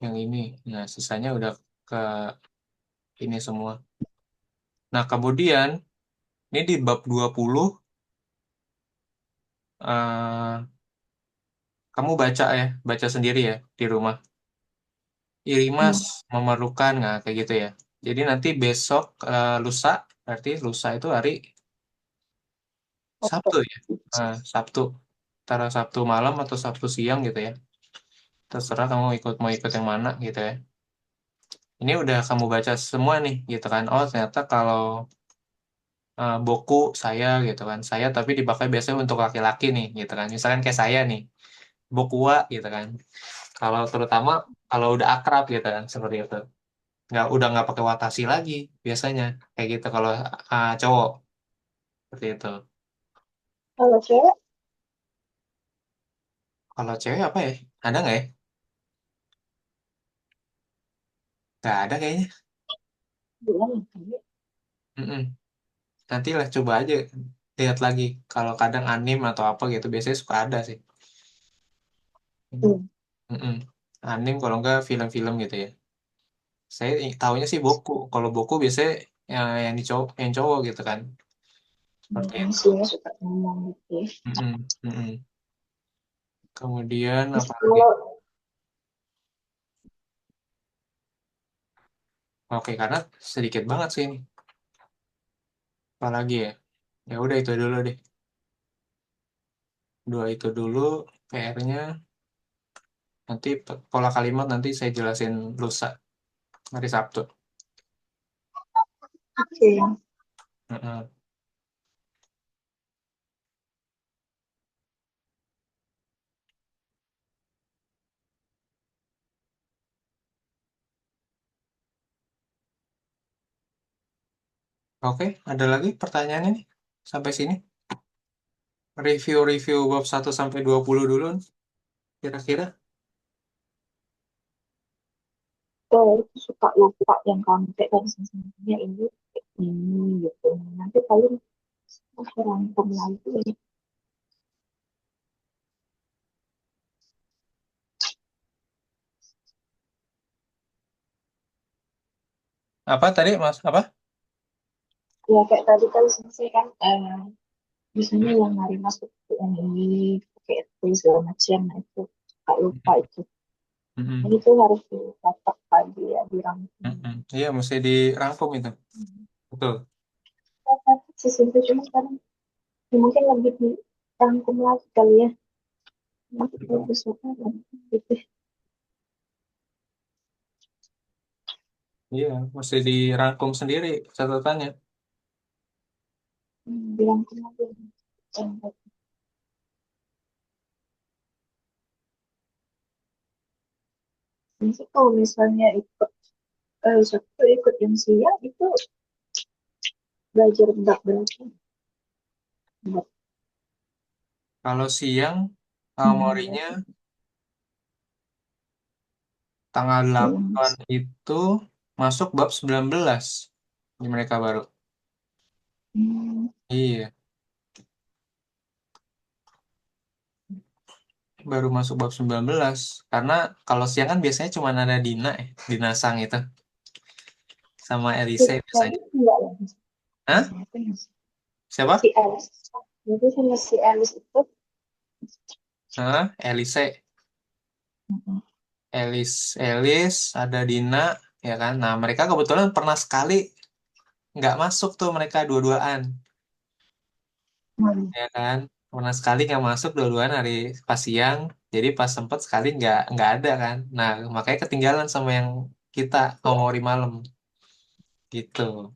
Yang ini. Nah, sisanya udah ke ini semua. Nah, kemudian ini di bab 20 eh, kamu baca ya, baca sendiri ya di rumah. Irimas memerlukan nggak kayak gitu ya. Jadi nanti besok lusa, berarti lusa itu hari Sabtu ya. Sabtu, antara Sabtu malam atau Sabtu siang gitu ya. Terserah kamu mau ikut yang mana gitu ya. Ini udah kamu baca semua nih gitu kan. Oh ternyata kalau boku saya gitu kan. Saya tapi dipakai biasanya untuk laki-laki nih gitu kan. Misalkan kayak saya nih, bokua gitu kan. Kalau terutama kalau udah akrab gitu kan seperti itu. Udah nggak pakai watashi lagi biasanya kayak gitu kalau cowok seperti itu. Kalau cewek Kalau cewek apa ya? Ada nggak ya? Nggak ada kayaknya. bilang yang tadi. Mm-mm. Nanti lah coba aja lihat lagi. Kalau kadang anim atau apa gitu biasanya suka ada sih. Hmm. Mm-mm. Anim kalau nggak film-film gitu ya. Saya taunya sih boku. Kalau boku biasanya yang cowok gitu kan. Seperti itu. Isinya suka ngomong gitu ya. Mm-mm. Mm-mm. Kemudian Terus apa lagi? kalau Oke, karena sedikit banget sih ini. Apalagi ya? Ya udah itu dulu deh. Dua itu dulu PR-nya. Nanti pola kalimat nanti saya jelasin lusa hari Sabtu. oke, Mm-mm. Oke, ada lagi pertanyaannya nih sampai sini. Review-review bab 1 sampai 20 dulu kira-kira. itu suka lupa yang kontek dan sebenarnya ini gitu. Nanti paling aku rangkum lagi ya. Apa tadi Mas? Apa? Ya kayak tadi kan selesai kan biasanya yang hari masuk ke yang ini pakai itu segala macam, nah itu suka lupa itu. Mm-mm. Jadi itu harus dicatat lagi ya, dirangkum. Mm-mm. Iya, mesti dirangkum itu. Betul. Catat sesimpel cuma kan ya mungkin lebih dirangkum lagi kali ya. Nanti kalau besoknya kan gitu. Iya, mesti dirangkum sendiri catatannya. Dirangkum lagi. Catat. Nanti kalau misalnya ikut Sabtu ikut yang siang itu belajar bab berapa? Bab Kalau siang, berapa? Morinya tanggal Siang. 8 itu masuk bab 19 di mereka baru. Hmm, Iya, baru masuk bab 19. Karena kalau siang kan biasanya cuma ada Dina, Dina Sang itu. Sama Elise biasanya. Kayaknya enggak lagi. Hah? Siapa yang si Siapa? Alice? Jadi sama si Alice itu Hah? Elise. mm, Elis, ada Dina, ya kan? Nah, mereka kebetulan pernah sekali nggak masuk tuh mereka dua-duaan, mm, ya kan? Pernah sekali nggak masuk dua-duaan hari pas siang, jadi pas sempet sekali nggak ada kan? Nah, makanya ketinggalan sama yang kita ngomori malam, gitu.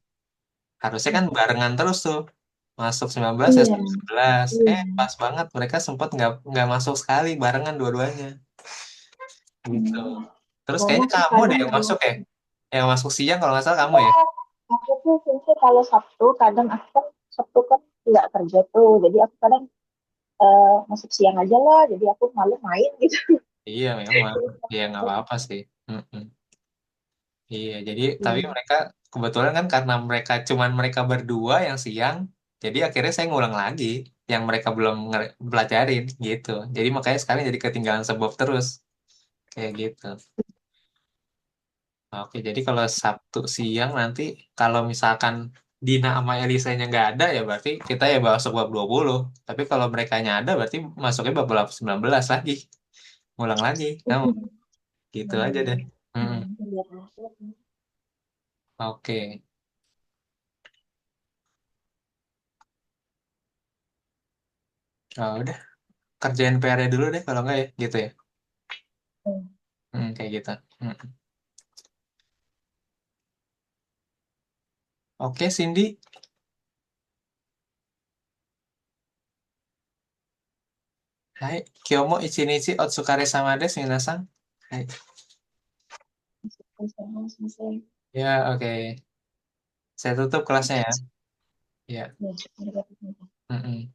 Harusnya kan barengan terus tuh, masuk 19 ya iya, 11. iya. Pas banget mereka sempet nggak masuk sekali barengan dua-duanya, gitu. Hmm. Terus Soalnya kayaknya aku kamu deh kadang yang hari masuk ya, itu, yang masuk siang kalau nggak salah kamu iya, ya. aku tuh fungsi kalau Sabtu, kadang aku kan Sabtu kan nggak kerja tuh, jadi aku kadang masuk siang aja lah, jadi aku malam main gitu. Iya memang, iya nggak apa-apa sih. Mm-mm. Iya, jadi tapi Iya. mereka kebetulan kan karena cuman mereka berdua yang siang, jadi akhirnya saya ngulang lagi yang mereka belum belajarin gitu. Jadi makanya sekarang jadi ketinggalan sebab terus kayak gitu. Oke, jadi kalau Sabtu siang nanti kalau misalkan Dina sama Elisanya nggak ada ya berarti kita ya masuk bab 20. Tapi kalau mereka ada berarti masuknya bab 19 lagi. Ngulang lagi. Nah, gitu aja deh. Mm-mm. Oke. Oh, udah kerjain PR-nya dulu deh kalau nggak ya gitu ya. Kayak gitu. Hmm. Oke, Cindy. Hai. Kyomo ichinichi otsukare sama desu minasan. Hai. Selesai. Ya, oke. Saya tutup kelasnya ya. Ya. Ya,